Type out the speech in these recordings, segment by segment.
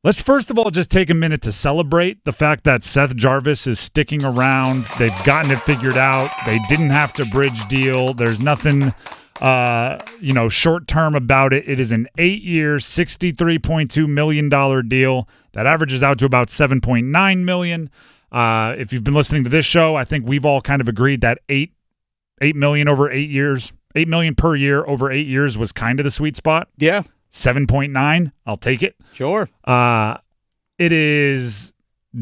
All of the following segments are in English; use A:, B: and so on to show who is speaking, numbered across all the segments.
A: Let's first of all just take a minute to celebrate the fact that Seth Jarvis is sticking around. They've gotten it figured out. They didn't have to bridge deal. There's nothing, short-term about it. It is an 8-year, $63.2 million deal that averages out to about $7.9 million. If you've been listening to this show, I think we've all kind of agreed that $8 million over 8 years, $8 million per year over 8 years was kind of the sweet spot.
B: Yeah.
A: 7.9, I'll take it.
B: Sure.
A: It is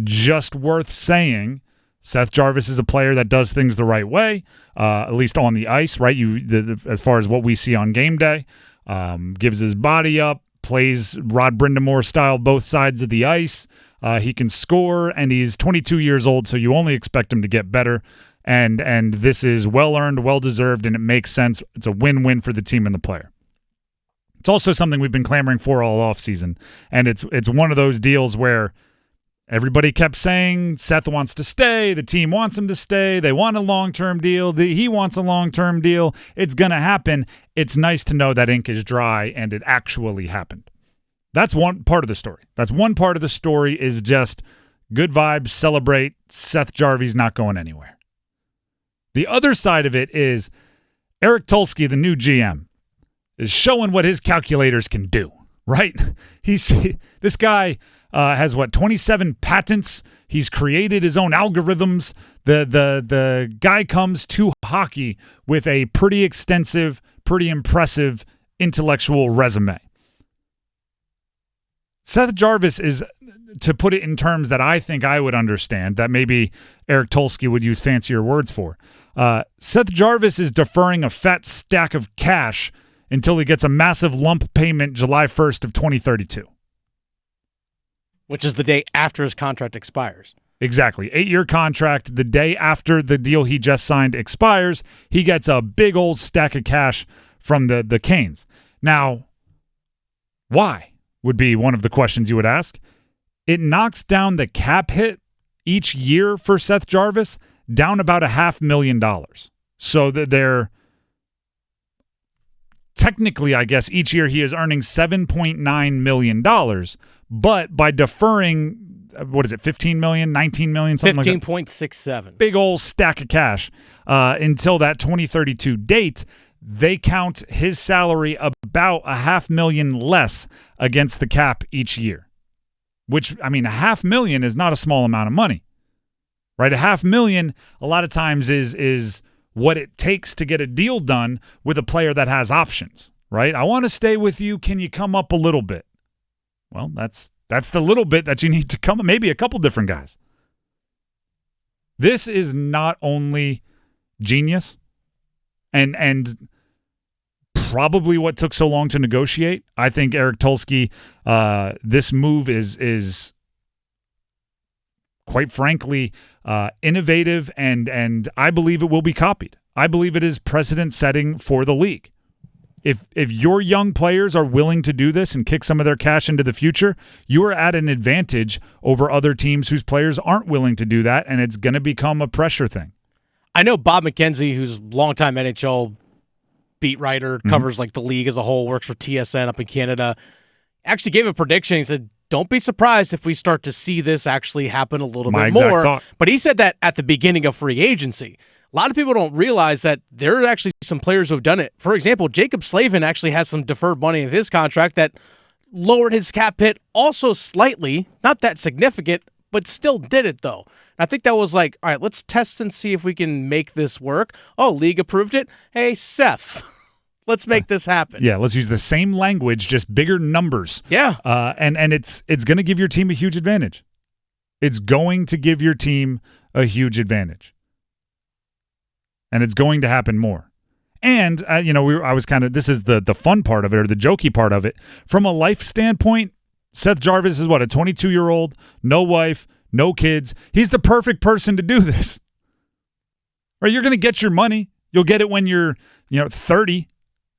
A: just worth saying Seth Jarvis is a player that does things the right way, at least on the ice, right? As far as what we see on game day, gives his body up, plays Rod Brind'amour style both sides of the ice. He can score, and he's 22 years old, so you only expect him to get better. And this is well-earned, well-deserved, and it makes sense. It's a win-win for the team and the player. It's also something we've been clamoring for all offseason, and it's one of those deals where everybody kept saying Seth wants to stay, the team wants him to stay, they want a long-term deal, he wants a long-term deal. It's going to happen. It's nice to know that ink is dry and it actually happened. That's one part of the story. That's one part of the story is just good vibes, celebrate, Seth Jarvis not going anywhere. The other side of it is Eric Tulsky, the new GM, is showing what his calculators can do, right? This guy has 27 patents. He's created his own algorithms. The guy comes to hockey with a pretty extensive, pretty impressive intellectual resume. Seth Jarvis is, to put it in terms that I think I would understand, that maybe Eric Tulsky would use fancier words for. Seth Jarvis is deferring a fat stack of cash until he gets a massive lump payment July 1st of 2032.
B: Which is the day after his contract expires.
A: Exactly. 8-year contract. The day after the deal he just signed expires, he gets a big old stack of cash from the Canes. Now, why would be one of the questions you would ask. It knocks down the cap hit each year for Seth Jarvis down about $500,000. So that they're technically, I guess, each year he is earning $7.9 million, but by deferring, $15 million, $19 million, something like that?
B: 15.67.
A: Big old stack of cash until that 2032 date, they count his salary about $500,000 less against the cap each year. Which, I mean, $500,000 is not a small amount of money, right? $500,000 a lot of times is what it takes to get a deal done with a player that has options, right? I want to stay with you. Can you come up a little bit? Well, that's the little bit that you need to come, maybe a couple different guys. This is not only genius and probably what took so long to negotiate. I think Eric Tulsky, this move is quite frankly innovative, and I believe it will be copied. I believe it is precedent-setting for the league. If your young players are willing to do this and kick some of their cash into the future, you are at an advantage over other teams whose players aren't willing to do that, and it's going to become a pressure thing.
B: I know Bob McKenzie, who's a longtime NHL beat writer, covers like the league as a whole, works for TSN up in Canada, actually gave a prediction. He said, don't be surprised if we start to see this actually happen a little bit more.
A: Thought.
B: But he said that at the beginning of free agency. A lot of people don't realize that there are actually some players who have done it. For example, Jacob Slavin actually has some deferred money in his contract that lowered his cap hit also slightly, not that significant, but still did it though. I think that was like, all right, let's test and see if we can make this work. Oh, league approved it. Hey, Seth, let's make this happen.
A: Yeah, let's use the same language, just bigger numbers.
B: Yeah.
A: And it's going to give your team a huge advantage. It's going to give your team a huge advantage. And it's going to happen more. And, I was kind of, this is the fun part of it, or the jokey part of it. From a life standpoint, Seth Jarvis is a 22-year-old, no wife, no kids. He's the perfect person to do this. Right? You're going to get your money. You'll get it when you're, 30.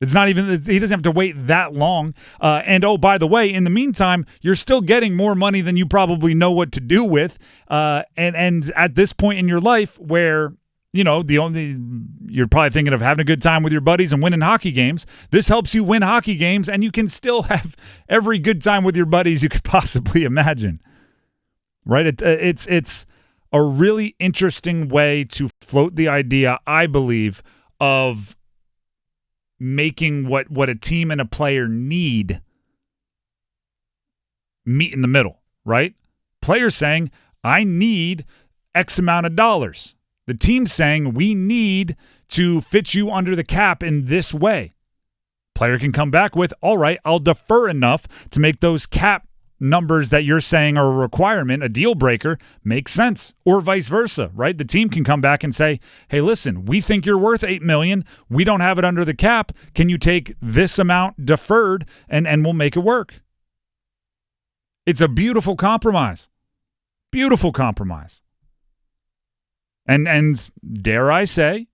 A: He doesn't have to wait that long. And, oh, by the way, in the meantime, you're still getting more money than you probably know what to do with. And at this point in your life where you're probably thinking of having a good time with your buddies and winning hockey games. This helps you win hockey games, and you can still have every good time with your buddies you could possibly imagine. Right? It's a really interesting way to float the idea, I believe, of making what a team and a player need meet in the middle, right? Players saying, I need X amount of dollars. The team's saying, we need to fit you under the cap in this way. Player can come back with, all right, I'll defer enough to make those cap numbers that you're saying are a requirement, a deal breaker, make sense. Or vice versa, right? The team can come back and say, hey, listen, we think you're worth $8 million. We don't have it under the cap. Can you take this amount deferred and we'll make it work? It's a beautiful compromise. Beautiful compromise. And dare I say,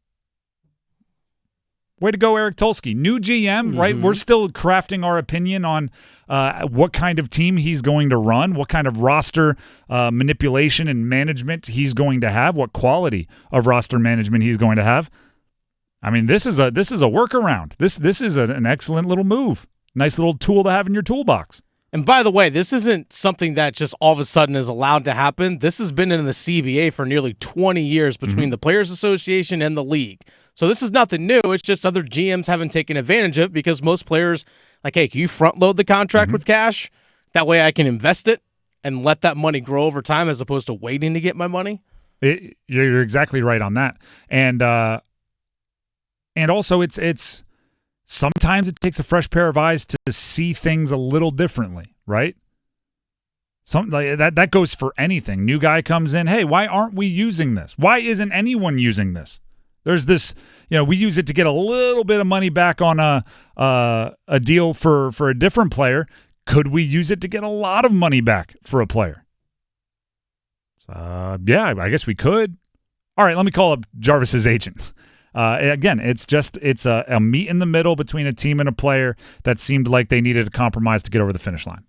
A: way to go, Eric Tulsky. New GM, right? We're still crafting our opinion on what kind of team he's going to run, what kind of roster manipulation and management he's going to have, what quality of roster management he's going to have. I mean, this is a workaround. This is an excellent little move. Nice little tool to have in your toolbox.
B: And by the way, this isn't something that just all of a sudden is allowed to happen. This has been in the CBA for nearly 20 years between the Players Association and the league. So this is nothing new. It's just other GMs haven't taken advantage of it because most players, like, hey, can you front load the contract with cash? That way I can invest it and let that money grow over time as opposed to waiting to get my money.
A: You're exactly right on that. And also it's sometimes it takes a fresh pair of eyes to see things a little differently, right? Something like that goes for anything. New guy comes in, hey, why aren't we using this? Why isn't anyone using this? There's this, we use it to get a little bit of money back on a deal for a different player. Could we use it to get a lot of money back for a player? Yeah, I guess we could. All right, let me call up Jarvis's agent. Again, it's a meet in the middle between a team and a player that seemed like they needed a compromise to get over the finish line.